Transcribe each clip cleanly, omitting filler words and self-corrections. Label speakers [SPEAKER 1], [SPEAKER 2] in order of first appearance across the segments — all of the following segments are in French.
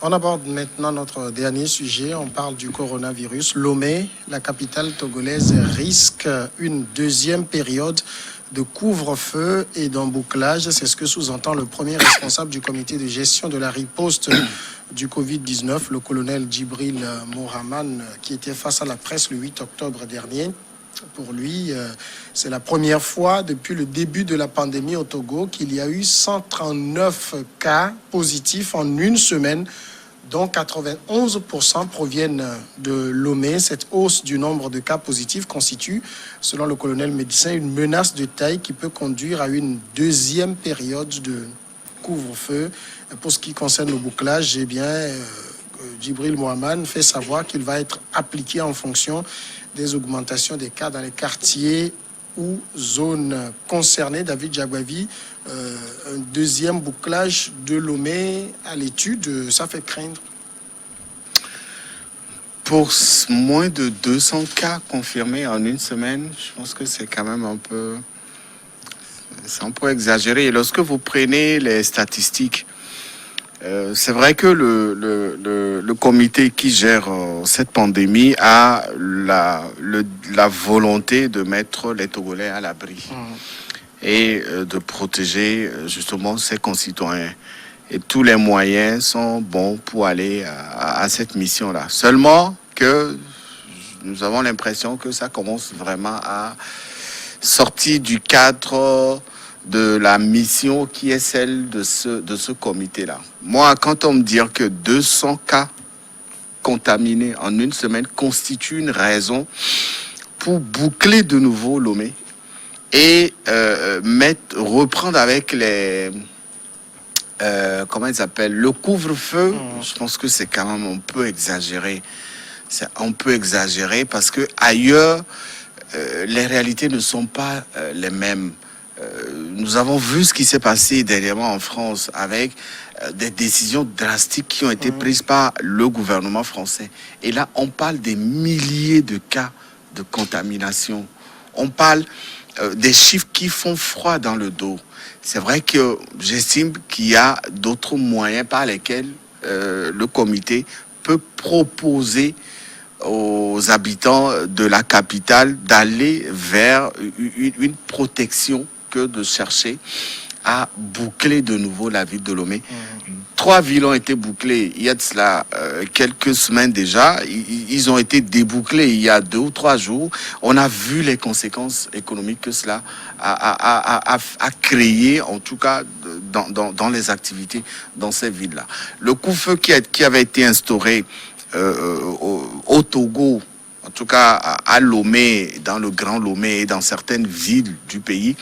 [SPEAKER 1] On aborde maintenant notre dernier sujet. On parle du coronavirus. Lomé, la capitale togolaise, risque une deuxième période de couvre-feu et d'embouclage. C'est ce que sous-entend le premier responsable du comité de gestion de la riposte du Covid-19, le colonel Djibril Mohaman, qui était face à la presse le 8 octobre dernier. Pour lui, c'est la première fois depuis le début de la pandémie au Togo qu'il y a eu 139 cas positifs en une semaine, dont 91% proviennent de Lomé. Cette hausse du nombre de cas positifs constitue, selon le colonel médecin, une menace de taille qui peut conduire à une deuxième période de couvre-feu. Pour ce qui concerne le bouclage, eh bien, Djibril Mohaman fait savoir qu'il va être appliqué en fonction des augmentations des cas dans les quartiers ou zones concernées. David Jagwavi, un deuxième bouclage de Lomé à l'étude, ça fait craindre.
[SPEAKER 2] Pour moins de 200 cas confirmés en une semaine, je pense que c'est quand même un peu exagéré. Et lorsque vous prenez les statistiques, c'est vrai que le comité qui gère cette pandémie a la volonté de mettre les Togolais à l'abri et de protéger justement ses concitoyens. Et tous les moyens sont bons pour aller à cette mission-là. Seulement que nous avons l'impression que ça commence vraiment à sortir du cadre de la mission qui est celle de ce comité-là. Moi, quand on me dit que 200 cas contaminés en une semaine constitue une raison pour boucler de nouveau Lomé et reprendre avec les... comment ils appellent, le couvre-feu, je pense que c'est quand même un peu exagéré. C'est un peu exagéré parce que ailleurs, les réalités ne sont pas les mêmes. Nous avons vu ce qui s'est passé dernièrement en France avec des décisions drastiques qui ont été prises par le gouvernement français. Et là, on parle des milliers de cas de contamination. On parle des chiffres qui font froid dans le dos. C'est vrai que j'estime qu'il y a d'autres moyens par lesquels le comité peut proposer aux habitants de la capitale d'aller vers une protection que de chercher à boucler de nouveau la ville de Lomé. 3 villes ont été bouclées il y a de cela quelques semaines déjà. Ils ont été débouclés il y a 2 ou 3 jours. On a vu les conséquences économiques que cela a créé, en tout cas dans les activités dans ces villes-là. Le couvre-feu qui avait été instauré au Togo, en tout cas à Lomé, dans le Grand Lomé et dans certaines villes du pays,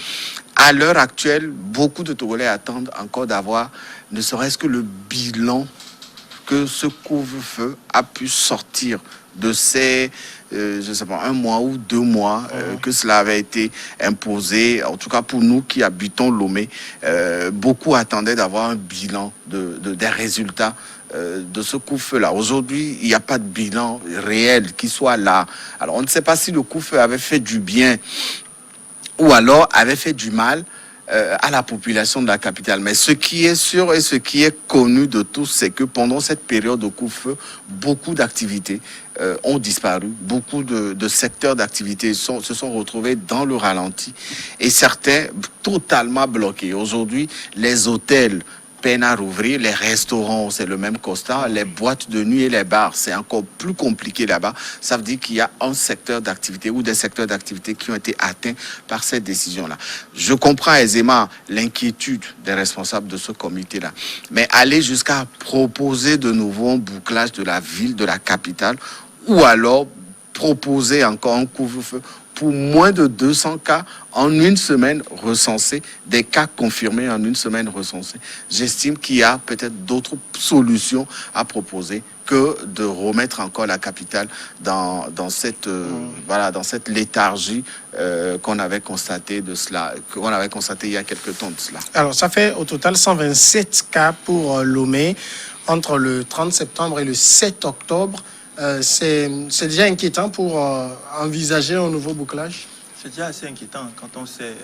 [SPEAKER 2] à l'heure actuelle, beaucoup de Togolais attendent encore d'avoir ne serait-ce que le bilan que ce couvre-feu a pu sortir de ces, je sais pas, 1 mois ou 2 mois que cela avait été imposé. En tout cas, pour nous qui habitons Lomé, beaucoup attendaient d'avoir un bilan des résultats de ce couvre-feu-là. Aujourd'hui, il n'y a pas de bilan réel qui soit là. Alors, on ne sait pas si le couvre-feu avait fait du bien ou alors avait fait du mal à la population de la capitale. Mais ce qui est sûr et ce qui est connu de tous, c'est que pendant cette période de couvre-feu, beaucoup d'activités ont disparu. Beaucoup de secteurs d'activité se sont retrouvés dans le ralenti et certains totalement bloqués. Aujourd'hui, les hôtels peinent à rouvrir, les restaurants, c'est le même constat, les boîtes de nuit et les bars, c'est encore plus compliqué là-bas. Ça veut dire qu'il y a un secteur d'activité ou des secteurs d'activité qui ont été atteints par cette décision-là. Je comprends aisément l'inquiétude des responsables de ce comité-là, mais aller jusqu'à proposer de nouveau un bouclage de la ville, de la capitale, ou alors proposer encore un couvre-feu pour moins de 200 cas en une semaine recensés, des cas confirmés en une semaine recensés. J'estime qu'il y a peut-être d'autres solutions à proposer que de remettre encore la capitale dans cette léthargie qu'on avait constaté il y a quelques temps de cela.
[SPEAKER 1] Alors, ça fait au total 127 cas pour Lomé entre le 30 septembre et le 7 octobre. C'est déjà inquiétant pour envisager un nouveau bouclage?
[SPEAKER 3] C'est déjà assez inquiétant quand on sait,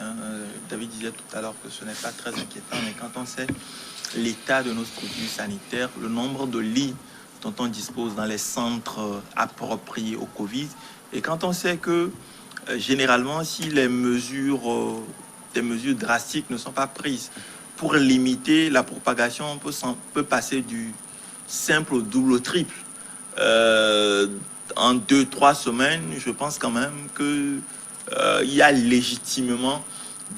[SPEAKER 3] David disait tout à l'heure que ce n'est pas très inquiétant, mais quand on sait l'état de nos structures sanitaires, le nombre de lits dont on dispose dans les centres appropriés au Covid. Et quand on sait que généralement, si des mesures drastiques ne sont pas prises pour limiter la propagation, on peut passer du simple au double au triple. En 2-3 semaines, je pense quand même qu'il y a légitimement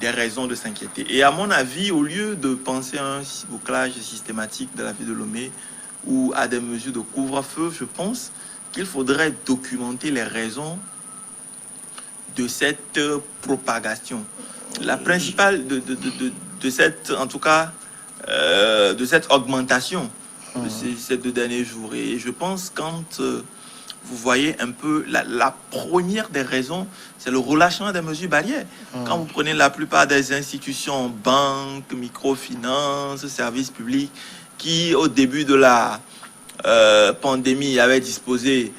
[SPEAKER 3] des raisons de s'inquiéter. Et à mon avis, au lieu de penser à un bouclage systématique de la ville de Lomé ou à des mesures de couvre-feu, je pense qu'il faudrait documenter les raisons de cette propagation. La principale de cette, en tout cas, de cette augmentation de ces 2 derniers jours. Et je pense quand vous voyez un peu la première des raisons, c'est le relâchement des mesures barrières. Quand vous prenez la plupart des institutions, banques, microfinances, services publics, qui au début de la pandémie avaient disposé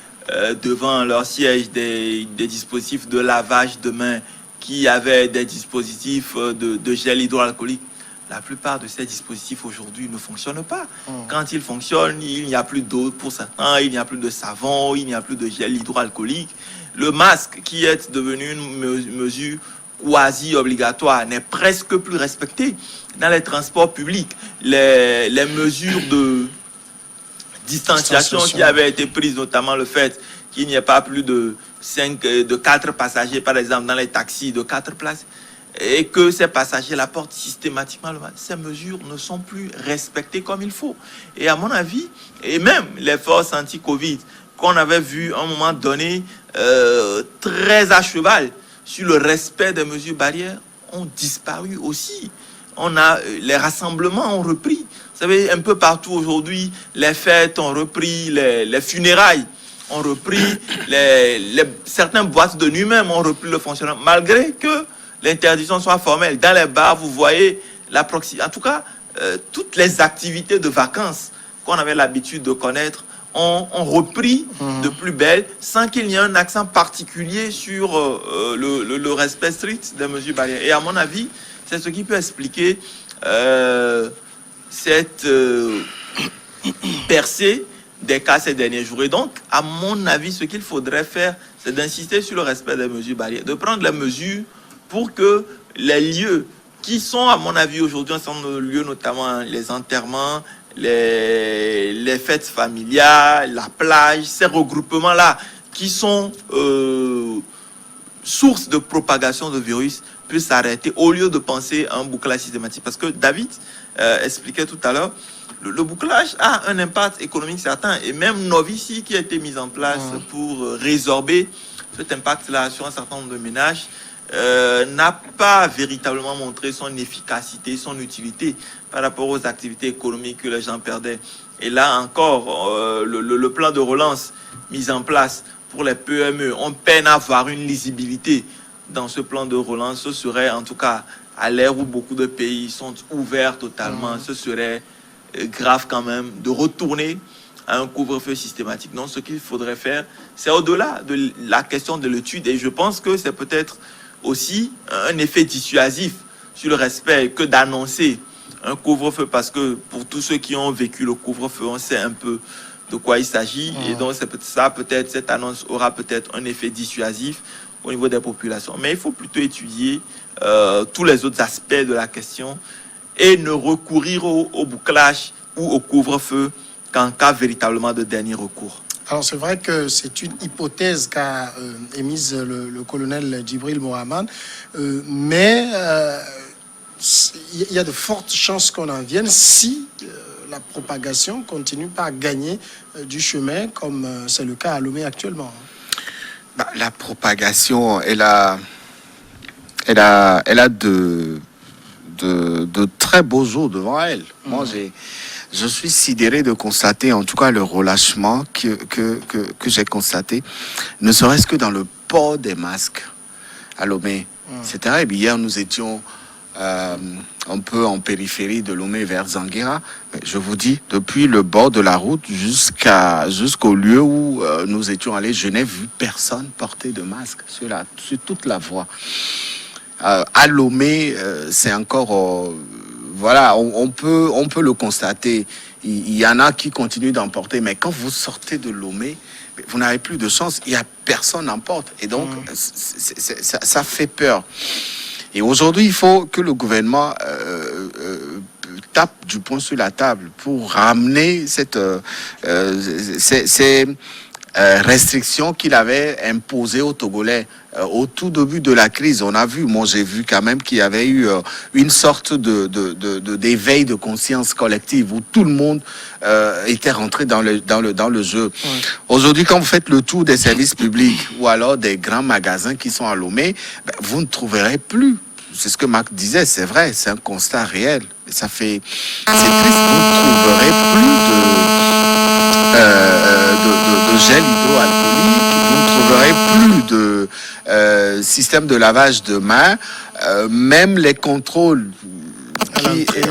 [SPEAKER 3] devant leur siège des dispositifs de lavage de mains, qui avaient des dispositifs de gel hydroalcoolique. La plupart de ces dispositifs aujourd'hui ne fonctionnent pas. Quand ils fonctionnent, il n'y a plus d'eau pour certains, il n'y a plus de savon, il n'y a plus de gel hydroalcoolique. Le masque, qui est devenu une mesure quasi obligatoire, n'est presque plus respecté. Dans les transports publics, les mesures de distanciation qui avaient été prises, notamment le fait qu'il n'y ait pas plus de 4 passagers, par exemple, dans les taxis de 4 places, et que ces passagers la portent systématiquement le masque. Ces mesures ne sont plus respectées comme il faut. Et à mon avis, et même les forces anti-Covid qu'on avait vu à un moment donné très à cheval sur le respect des mesures barrières ont disparu aussi. Les rassemblements ont repris. Vous savez, un peu partout aujourd'hui, les fêtes ont repris, les funérailles ont repris, certaines boîtes de nuit même ont repris le fonctionnement, malgré que l'interdiction soit formelle. Dans les bars, vous voyez la proximité. En tout cas, toutes les activités de vacances qu'on avait l'habitude de connaître ont repris de plus belle, sans qu'il y ait un accent particulier sur le respect strict des mesures barrières. Et à mon avis, c'est ce qui peut expliquer cette percée des cas ces derniers jours. Et donc, à mon avis, ce qu'il faudrait faire, c'est d'insister sur le respect des mesures barrières, de prendre les mesures pour que les lieux qui sont, à mon avis, aujourd'hui, un certain nombre de lieux, notamment les enterrements, les fêtes familiales, la plage, ces regroupements-là, qui sont source de propagation de virus, puissent s'arrêter au lieu de penser à un bouclage systématique. Parce que David expliquait tout à l'heure, le bouclage a un impact économique certain. Et même Novici, qui a été mis en place pour résorber cet impact-là sur un certain nombre de ménages, n'a pas véritablement montré son efficacité, son utilité par rapport aux activités économiques que les gens perdaient. Et là encore, le plan de relance mis en place pour les PME, on peine à avoir une lisibilité dans ce plan de relance. Ce serait, en tout cas, à l'ère où beaucoup de pays sont ouverts totalement, ce serait grave quand même de retourner à un couvre-feu systématique. Donc, ce qu'il faudrait faire, c'est au-delà de la question de l'étude. Et je pense que c'est peut-être aussi un effet dissuasif sur le respect que d'annoncer un couvre-feu, parce que pour tous ceux qui ont vécu le couvre-feu, on sait un peu de quoi il s'agit. Et donc, cette annonce aura peut-être un effet dissuasif au niveau des populations. Mais il faut plutôt étudier tous les autres aspects de la question et ne recourir au bouclage ou au couvre-feu qu'en cas véritablement de dernier recours.
[SPEAKER 1] Alors c'est vrai que c'est une hypothèse qu'a émise le colonel Djibril Mohamed, mais il y a de fortes chances qu'on en vienne si la propagation continue par gagner du chemin, comme c'est le cas à Lomé actuellement.
[SPEAKER 2] La propagation, elle a de très beaux jours devant elle. Moi, je suis sidéré de constater, en tout cas, le relâchement que j'ai constaté, ne serait-ce que dans le port des masques à Lomé. C'est terrible. Hier, nous étions un peu en périphérie de Lomé vers Zanguera. Mais je vous dis, depuis le bord de la route jusqu'au lieu où nous étions allés, je n'ai vu personne porter de masque sur toute la voie. À Lomé, c'est encore voilà, on peut le constater. Il y en a qui continuent d'emporter, mais quand vous sortez de Lomé, vous n'avez plus de chance. Il n'y a personne en porte. Et donc, ça fait peur. Et aujourd'hui, il faut que le gouvernement tape du poing sur la table pour ramener ces restrictions qu'il avait imposées aux Togolais. Au tout début de la crise, on a vu, moi j'ai vu quand même qu'il y avait eu une sorte d'éveil de conscience collective où tout le monde était rentré dans le jeu. Ouais. Aujourd'hui, quand vous faites le tour des services publics ou alors des grands magasins qui sont à Lomé, vous ne trouverez plus. C'est ce que Marc disait, c'est vrai, c'est un constat réel. C'est triste, vous ne trouverez plus de gel hydroalcoolique, vous ne trouverez plus de système de lavage de mains, même les contrôles.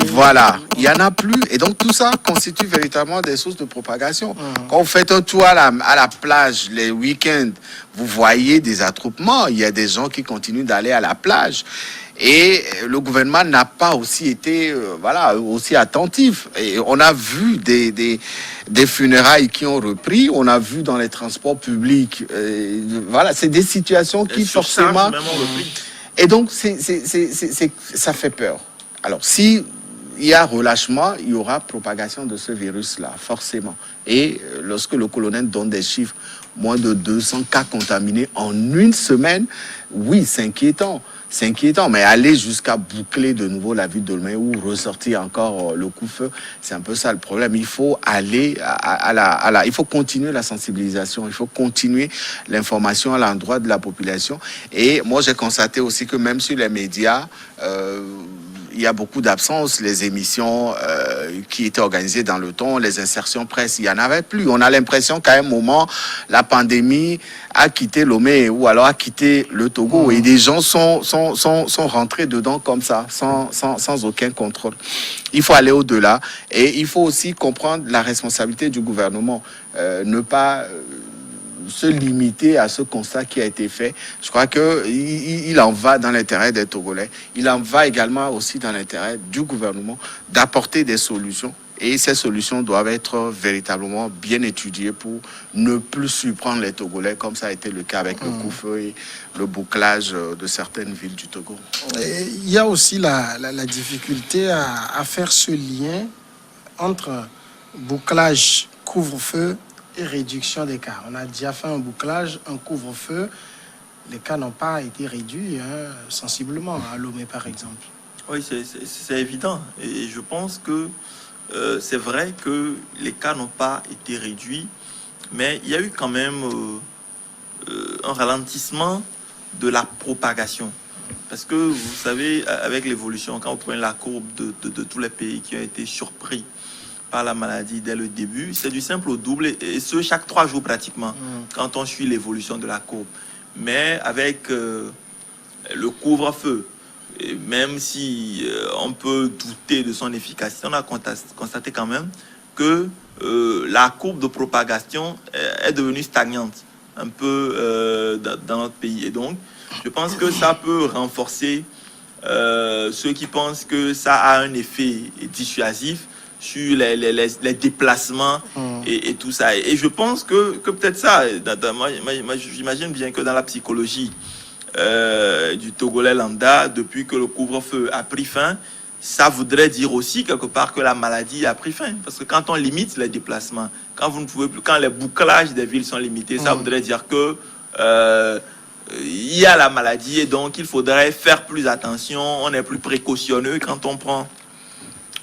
[SPEAKER 2] Voilà, il n'y en a plus. Et donc tout ça constitue véritablement des sources de propagation. Quand vous faites un tour à la plage les week-ends, vous voyez des attroupements. Il y a des gens qui continuent d'aller à la plage. Et le gouvernement n'a pas aussi été aussi attentif. Et on a vu des funérailles qui ont repris. On a vu dans les transports publics. C'est des situations qui forcément... Et donc ça fait peur. Alors, si il y a relâchement, il y aura propagation de ce virus-là, forcément. Et lorsque le colonel donne des chiffres, moins de 200 cas contaminés en une semaine, oui, c'est inquiétant. C'est inquiétant, mais aller jusqu'à boucler de nouveau la ville de Lomé ou ressortir encore le coup-feu, c'est un peu ça le problème. Il faut aller il faut continuer la sensibilisation, il faut continuer l'information à l'endroit de la population. Et moi, j'ai constaté aussi que même sur les médias, il y a beaucoup d'absences. Les émissions qui étaient organisées dans le temps, les insertions presse, il n'y en avait plus. On a l'impression qu'à un moment, la pandémie a quitté Lomé ou alors a quitté le Togo et des gens sont rentrés dedans comme ça, sans aucun contrôle. Il faut aller au-delà et il faut aussi comprendre la responsabilité du gouvernement. Ne pas... se limiter à ce constat qui a été fait. Je crois qu'il en va dans l'intérêt des Togolais. Il en va également aussi dans l'intérêt du gouvernement d'apporter des solutions. Et ces solutions doivent être véritablement bien étudiées pour ne plus surprendre les Togolais, comme ça a été le cas avec le coup-feu et le bouclage de certaines villes du Togo.
[SPEAKER 1] Et il y a aussi la difficulté à faire ce lien entre bouclage, couvre-feu et réduction des cas. On a déjà fait un bouclage, un couvre-feu. Les cas n'ont pas été réduits sensiblement à Lomé, par exemple.
[SPEAKER 3] Oui, c'est évident. Et je pense que c'est vrai que les cas n'ont pas été réduits, mais il y a eu quand même un ralentissement de la propagation. Parce que, vous savez, avec l'évolution, quand vous prenez la courbe de tous les pays qui ont été surpris par la maladie dès le début, c'est du simple au double, et ce, chaque 3 jours pratiquement, quand on suit l'évolution de la courbe. Mais avec le couvre-feu, et même si on peut douter de son efficacité, on a constaté quand même que la courbe de propagation est devenue stagnante un peu dans notre pays. Et donc, je pense que ça peut renforcer ceux qui pensent que ça a un effet dissuasif sur les déplacements et tout ça. Et je pense que peut-être ça, moi j'imagine bien que dans la psychologie du Togolais lambda, depuis que le couvre-feu a pris fin, ça voudrait dire aussi quelque part que la maladie a pris fin. Parce que quand on limite les déplacements, quand vous ne pouvez plus, quand les bouclages des villes sont limités, ça voudrait dire que il y a la maladie et donc il faudrait faire plus attention, on est plus précautionneux quand on prend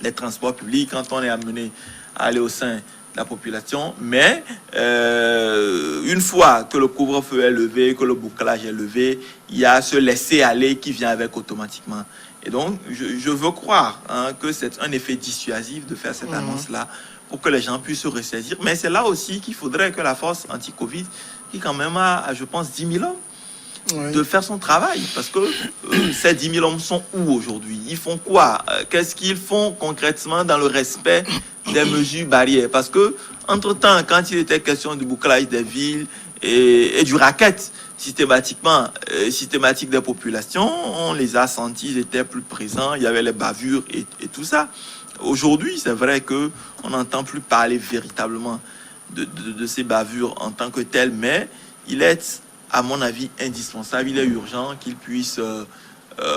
[SPEAKER 3] les transports publics, quand on est amené à aller au sein de la population. Mais une fois que le couvre-feu est levé, que le bouclage est levé, il y a ce laisser-aller qui vient avec automatiquement. Et donc, je veux croire que c'est un effet dissuasif de faire cette annonce-là pour que les gens puissent se ressaisir. Mais c'est là aussi qu'il faudrait que la force anti-Covid, qui quand même a, je pense, 10 000 hommes, de faire son travail. Parce que ces 10 000 hommes sont où aujourd'hui? Ils font quoi? Qu'est-ce qu'ils font concrètement dans le respect des mesures barrières? Parce que, entre-temps, quand il était question du bouclage des villes et du racket systématique des populations. On les a sentis, ils étaient plus présents, il y avait les bavures et tout ça. Aujourd'hui, c'est vrai qu'on n'entend plus parler véritablement de ces bavures en tant que telles, mais il est, à mon avis, indispensable, il est urgent qu'ils puissent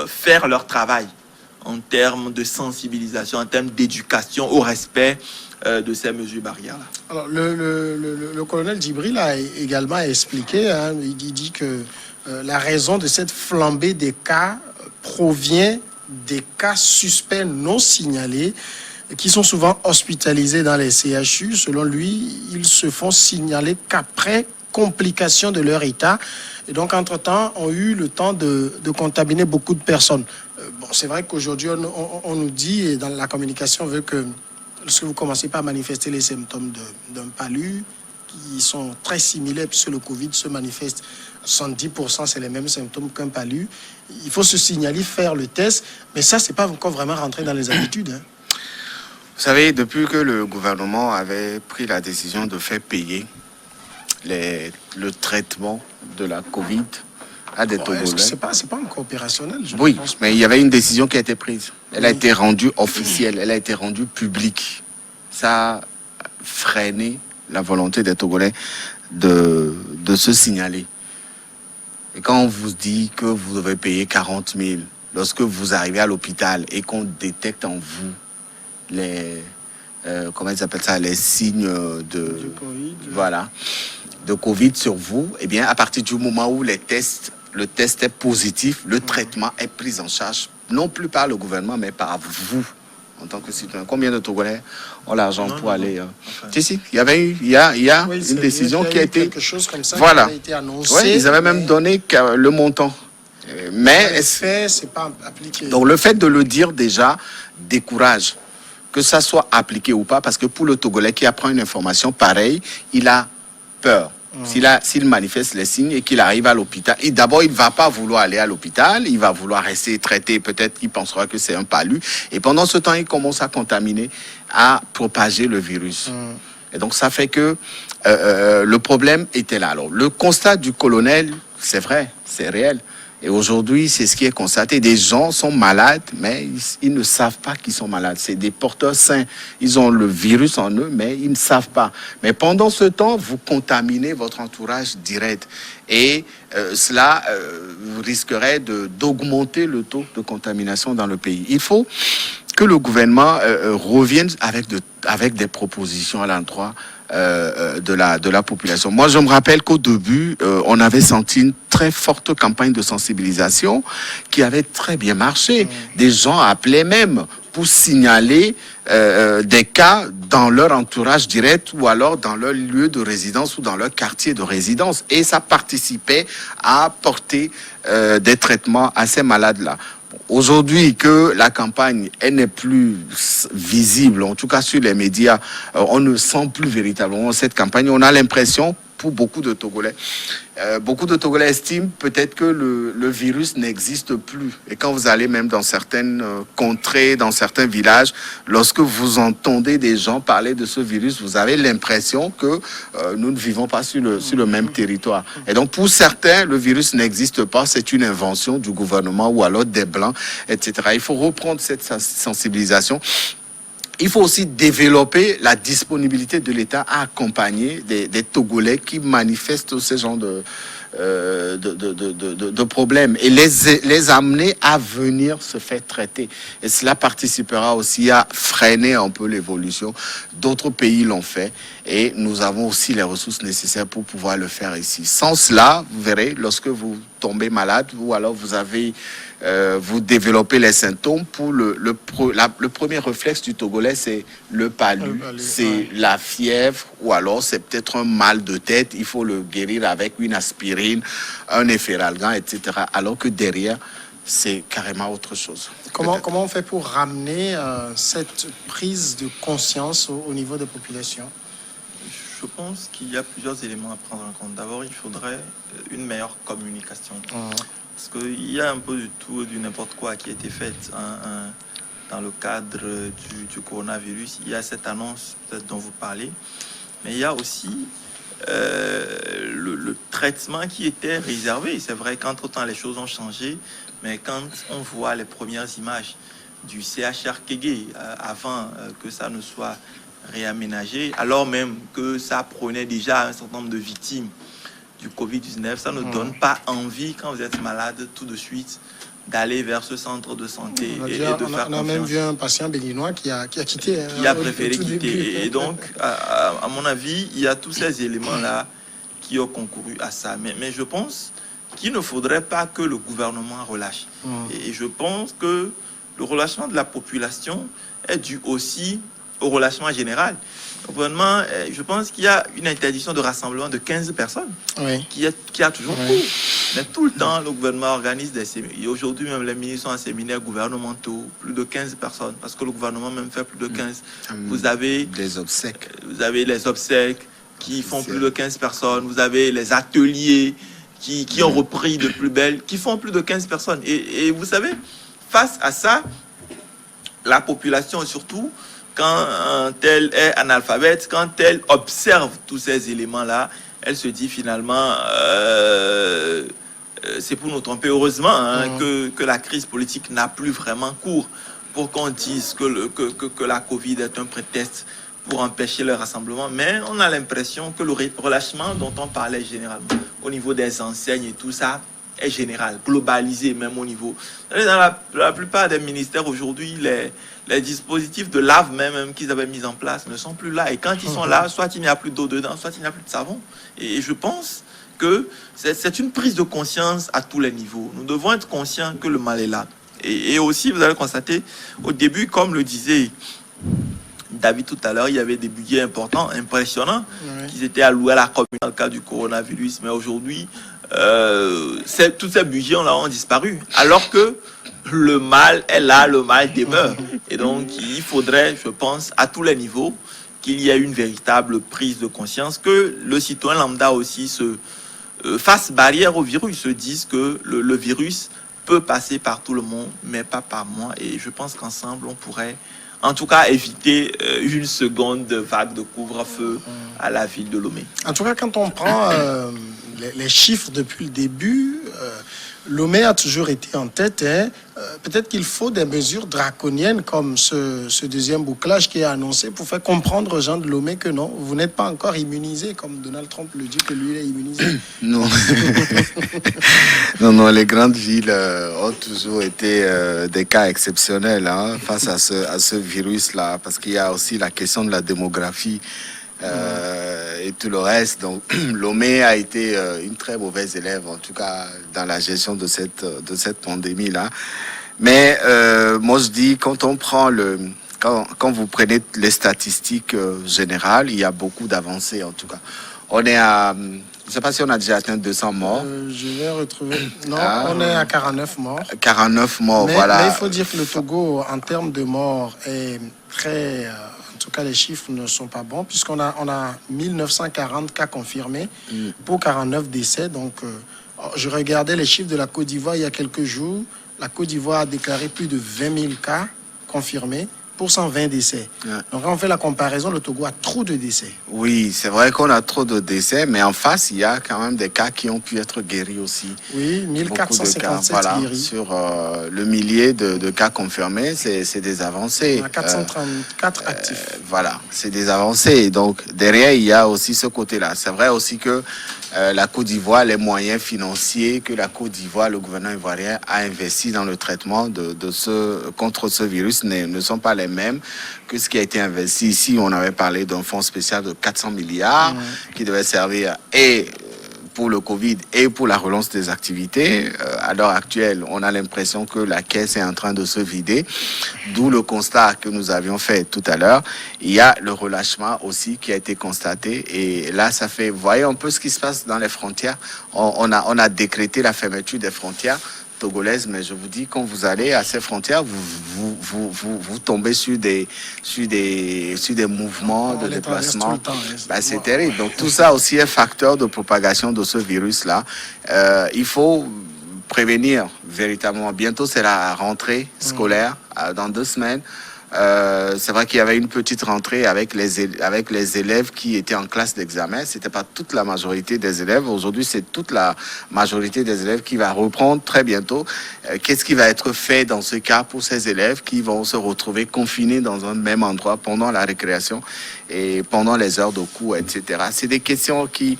[SPEAKER 3] faire leur travail en termes de sensibilisation, en termes d'éducation au respect de ces mesures barrières-là.
[SPEAKER 1] Alors, le colonel Djibril a également expliqué, hein, il dit que la raison de cette flambée des cas provient des cas suspects non signalés qui sont souvent hospitalisés dans les CHU. Selon lui, ils se font signaler qu'après complication de leur état. Et donc, entre-temps, ont eu le temps de contaminer beaucoup de personnes. Bon, c'est vrai qu'aujourd'hui, on nous dit, et dans la communication, on veut que lorsque vous commencez par manifester les symptômes d'un palu, qui sont très similaires, puisque le Covid se manifeste, 70%, c'est les mêmes symptômes qu'un palu. Il faut se signaler, faire le test, mais ça, c'est pas encore vraiment rentré dans les habitudes. Hein.
[SPEAKER 2] Vous savez, depuis que le gouvernement avait pris la décision de faire payer le traitement de la Covid à des Togolais.
[SPEAKER 1] C'est pas encore opérationnel, je
[SPEAKER 2] Oui,
[SPEAKER 1] pense.
[SPEAKER 2] mais il y avait une décision qui a été prise. Elle a été rendue officielle, elle a été rendue publique. Ça a freiné la volonté des Togolais de se signaler. Et quand on vous dit que vous devez payer 40 000, lorsque vous arrivez à l'hôpital et qu'on détecte en vous les comment ils appellent ça, les signes de
[SPEAKER 1] COVID.
[SPEAKER 2] Voilà, de Covid sur vous, eh bien, à partir du moment où le test est positif, le traitement est pris en charge, non plus par le gouvernement, mais par vous, en tant que citoyen. Combien de Togolais ont l'argent pour aller... Si, il y a une décision qui a été...
[SPEAKER 1] Quelque chose comme ça
[SPEAKER 2] voilà.
[SPEAKER 1] qui a été annoncé.
[SPEAKER 2] Ouais, ils avaient même donné le montant. Mais...
[SPEAKER 1] c'est pas appliqué.
[SPEAKER 2] Donc, le fait de le dire déjà décourage. Que ça soit appliqué ou pas, parce que pour le Togolais qui apprend une information pareille, il a peur. S'il manifeste les signes et qu'il arrive à l'hôpital, d'abord, il ne va pas vouloir aller à l'hôpital, il va vouloir rester traité, peut-être qu'il pensera que c'est un palu. Et pendant ce temps, il commence à contaminer, à propager le virus. Et donc, ça fait que le problème était là. Alors, le constat du colonel, c'est vrai, c'est réel. Et aujourd'hui, c'est ce qui est constaté. Des gens sont malades, mais ils ne savent pas qu'ils sont malades. C'est des porteurs sains. Ils ont le virus en eux, mais ils ne savent pas. Mais pendant ce temps, vous contaminez votre entourage direct. Et cela risquerait d'augmenter le taux de contamination dans le pays. Il faut que le gouvernement revienne avec des propositions à l'endroit de la population. Moi, je me rappelle qu'au début, on avait senti une très forte campagne de sensibilisation qui avait très bien marché. Des gens appelaient même pour signaler des cas dans leur entourage direct ou alors dans leur lieu de résidence ou dans leur quartier de résidence. Et ça participait à apporter des traitements à ces malades-là. Aujourd'hui, que la campagne elle n'est plus visible, en tout cas sur les médias, on ne sent plus véritablement cette campagne. On a l'impression, pour beaucoup de Togolais estiment peut-être que le virus n'existe plus. Et quand vous allez même dans certaines contrées, dans certains villages, lorsque vous entendez des gens parler de ce virus, vous avez l'impression que nous ne vivons pas sur le même territoire. Et donc pour certains, le virus n'existe pas, c'est une invention du gouvernement ou alors des Blancs, etc. Il faut reprendre cette sensibilisation. Il faut aussi développer la disponibilité de l'État à accompagner des Togolais qui manifestent ce genre de problèmes et les amener à venir se faire traiter. Et cela participera aussi à freiner un peu l'évolution. D'autres pays l'ont fait et nous avons aussi les ressources nécessaires pour pouvoir le faire ici. Sans cela, vous verrez, lorsque vous tombez malade ou alors vous développez les symptômes, le premier réflexe du Togolais, c'est le palu, c'est la fièvre, ou alors c'est peut-être un mal de tête, il faut le guérir avec une aspirine, un efferalgan, etc. Alors que derrière, c'est carrément autre chose.
[SPEAKER 1] Comment on fait pour ramener cette prise de conscience au niveau des populations ?
[SPEAKER 3] Je pense qu'il y a plusieurs éléments à prendre en compte. D'abord, il faudrait une meilleure communication. Parce qu'il y a un peu de tout, du n'importe quoi qui a été fait dans le cadre du coronavirus. Il y a cette annonce peut-être dont vous parlez, mais il y a aussi le traitement qui était réservé. C'est vrai qu'entre-temps, les choses ont changé, mais quand on voit les premières images du CHR Kégué, avant que ça ne soit réaménagé, alors même que ça prenait déjà un certain nombre de victimes du Covid-19, ça ne donne pas envie, quand vous êtes malade, tout de suite, d'aller vers ce centre de santé et de faire confiance.
[SPEAKER 1] On a même vu un patient béninois qui a quitté.
[SPEAKER 3] Qui a préféré quitter. Et donc, à mon avis, il y a tous ces éléments-là qui ont concouru à ça. Mais je pense qu'il ne faudrait pas que le gouvernement relâche. Et je pense que le relâchement de la population est dû aussi au relâchement général. Le gouvernement, je pense qu'il y a une interdiction de rassemblement de 15 personnes qui a toujours cours. Mais tout le temps, le gouvernement organise des séminaires. Et aujourd'hui, même les ministres sont en séminaires gouvernementaux, plus de 15 personnes, parce que le gouvernement même fait plus de 15. Vous avez
[SPEAKER 2] des obsèques.
[SPEAKER 3] Vous avez les obsèques qui font plus de 15 personnes. Vous avez les ateliers qui ont repris de plus belle, qui font plus de 15 personnes. Et vous savez, face à ça, la population, surtout, quand elle est analphabète, quand elle observe tous ces éléments-là, elle se dit finalement, c'est pour nous tromper. Heureusement que la crise politique n'a plus vraiment cours pour qu'on dise que la Covid est un prétexte pour empêcher le rassemblement. Mais on a l'impression que le relâchement dont on parlait généralement au niveau des enseignes et tout ça est général, globalisé même au niveau. Dans la plupart des ministères aujourd'hui, les dispositifs de lave même qu'ils avaient mis en place ne sont plus là. Et quand ils sont là, soit il n'y a plus d'eau dedans, soit il n'y a plus de savon. Et je pense que c'est une prise de conscience à tous les niveaux. Nous devons être conscients que le mal est là. Et aussi, vous allez constater, au début, comme le disait David tout à l'heure, il y avait des budgets importants, impressionnants, qui étaient alloués à la commune dans le cas du coronavirus. Mais aujourd'hui, tous ces budgets ont disparu. Alors que le mal est là, le mal demeure. Et donc, il faudrait, je pense, à tous les niveaux, qu'il y ait une véritable prise de conscience, que le citoyen lambda aussi se fasse barrière au virus, se dise que le virus peut passer par tout le monde, mais pas par moi. Et je pense qu'ensemble, on pourrait, en tout cas, éviter une seconde vague de couvre-feu à la ville de Lomé.
[SPEAKER 1] En tout cas, quand on prend les chiffres depuis le début, Lomé a toujours été en tête. Peut-être qu'il faut des mesures draconiennes comme ce deuxième bouclage qui est annoncé pour faire comprendre aux gens de Lomé que non, vous n'êtes pas encore immunisé, comme Donald Trump le dit que lui il est immunisé.
[SPEAKER 2] Non. non, les grandes villes ont toujours été des cas exceptionnels face à ce virus-là, parce qu'il y a aussi la question de la démographie. Et tout le reste. Donc, Lomé a été une très mauvaise élève, en tout cas dans la gestion de cette pandémie-là. Mais moi, je dis, quand on prend quand vous prenez les statistiques générales, il y a beaucoup d'avancées, en tout cas. On est à... Je ne sais pas si on a déjà atteint 200 morts.
[SPEAKER 1] Je vais retrouver... Non, on est à 49 morts.
[SPEAKER 2] 49 morts, voilà.
[SPEAKER 1] Mais il faut dire que le Togo, en termes de morts, est très... En tout cas, les chiffres ne sont pas bons, puisqu'on a 1940 cas confirmés pour 49 décès. Donc, je regardais les chiffres de la Côte d'Ivoire il y a quelques jours. La Côte d'Ivoire a déclaré plus de 20 000 cas confirmés pour 120 décès. Donc, quand on fait la comparaison, le Togo a trop de décès.
[SPEAKER 2] Oui, c'est vrai qu'on a trop de décès, mais en face, il y a quand même des cas qui ont pu être guéris aussi.
[SPEAKER 1] Oui, 1457 guéris.
[SPEAKER 2] Sur le millier de cas confirmés, c'est des avancées.
[SPEAKER 1] On a 434 actifs.
[SPEAKER 2] Voilà, c'est des avancées. Donc, derrière, il y a aussi ce côté-là. C'est vrai aussi que la Côte d'Ivoire, les moyens financiers que la Côte d'Ivoire, le gouvernement ivoirien a investi dans le traitement contre ce virus ne sont pas les mêmes que ce qui a été investi ici. On avait parlé d'un fonds spécial de 400 milliards qui devait servir pour le Covid et pour la relance des activités. À l'heure actuelle, on a l'impression que la caisse est en train de se vider, d'où le constat que nous avions fait tout à l'heure. Il y a le relâchement aussi qui a été constaté, et là, ça fait, vous voyez un peu ce qui se passe dans les frontières. On a décrété la fermeture des frontières togolaises, mais je vous dis, quand vous allez à ces frontières, vous tombez sur des mouvements de déplacement. C'est terrible. Donc tout ça aussi est facteur de propagation de ce virus-là. Il faut prévenir véritablement. Bientôt, c'est la rentrée scolaire, dans 2 semaines. C'est vrai qu'il y avait une petite rentrée avec les élèves qui étaient en classe d'examen. C'était pas toute la majorité des élèves. Aujourd'hui, c'est toute la majorité des élèves qui va reprendre très bientôt. Qu'est-ce qui va être fait dans ce cas pour ces élèves qui vont se retrouver confinés dans un même endroit pendant la récréation et pendant les heures de cours, etc. C'est des questions qui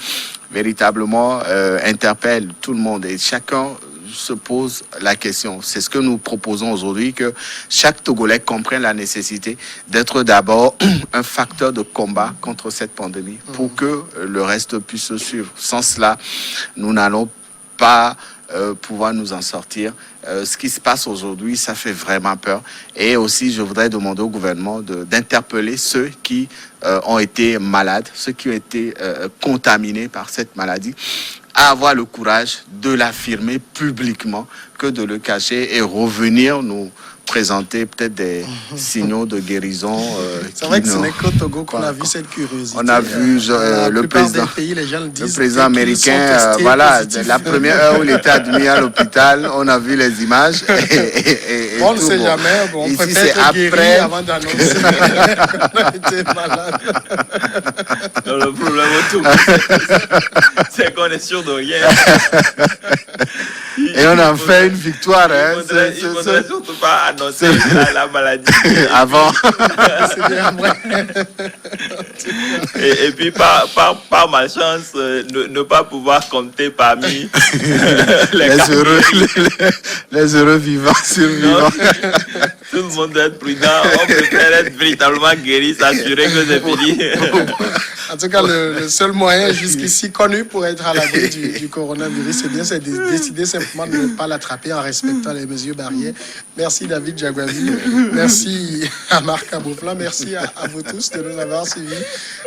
[SPEAKER 2] véritablement interpellent tout le monde et chacun se pose la question. C'est ce que nous proposons aujourd'hui, que chaque Togolais comprenne la nécessité d'être d'abord un facteur de combat contre cette pandémie pour que le reste puisse suivre. Sans cela, nous n'allons pas pouvoir nous en sortir. Ce qui se passe aujourd'hui, ça fait vraiment peur. Et aussi, je voudrais demander au gouvernement d'interpeller ceux qui ont été malades, ceux qui ont été contaminés par cette maladie, à avoir le courage de l'affirmer publiquement que de le cacher et revenir nous présenter peut-être des signaux de guérison.
[SPEAKER 1] C'est vrai que ce n'est qu'au Togo qu'on a vu cette curiosité.
[SPEAKER 2] On a vu
[SPEAKER 1] le président, des pays, les gens le disent,
[SPEAKER 2] le président américain, voilà, la première heure où il était admis à l'hôpital, on a vu les images. Et
[SPEAKER 1] on ne sait jamais, on
[SPEAKER 2] ici,
[SPEAKER 1] préfère être guéri avant d'annoncer qu'on a été malade.
[SPEAKER 3] Non, le problème au Togo, c'est qu'on est sûr de rien.
[SPEAKER 2] Et on a fait une victoire.
[SPEAKER 3] Il ne faudrait surtout pas annoncer la maladie.
[SPEAKER 2] Avant.
[SPEAKER 1] C'est bien vrai.
[SPEAKER 3] Et puis, par malchance, ne pas pouvoir compter parmi
[SPEAKER 2] les heureux vivants, survivants.
[SPEAKER 3] Tout le monde doit être prudent. On préfère être véritablement guéri, s'assurer que c'est fini.
[SPEAKER 1] En tout cas, le seul moyen jusqu'ici connu pour être à l'abri du coronavirus, c'est de décider simplement de ne pas l'attraper en respectant les mesures barrières. Merci David Jagwavi, merci à Marc Aboufla, merci à vous tous de nous avoir suivis.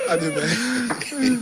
[SPEAKER 1] À demain.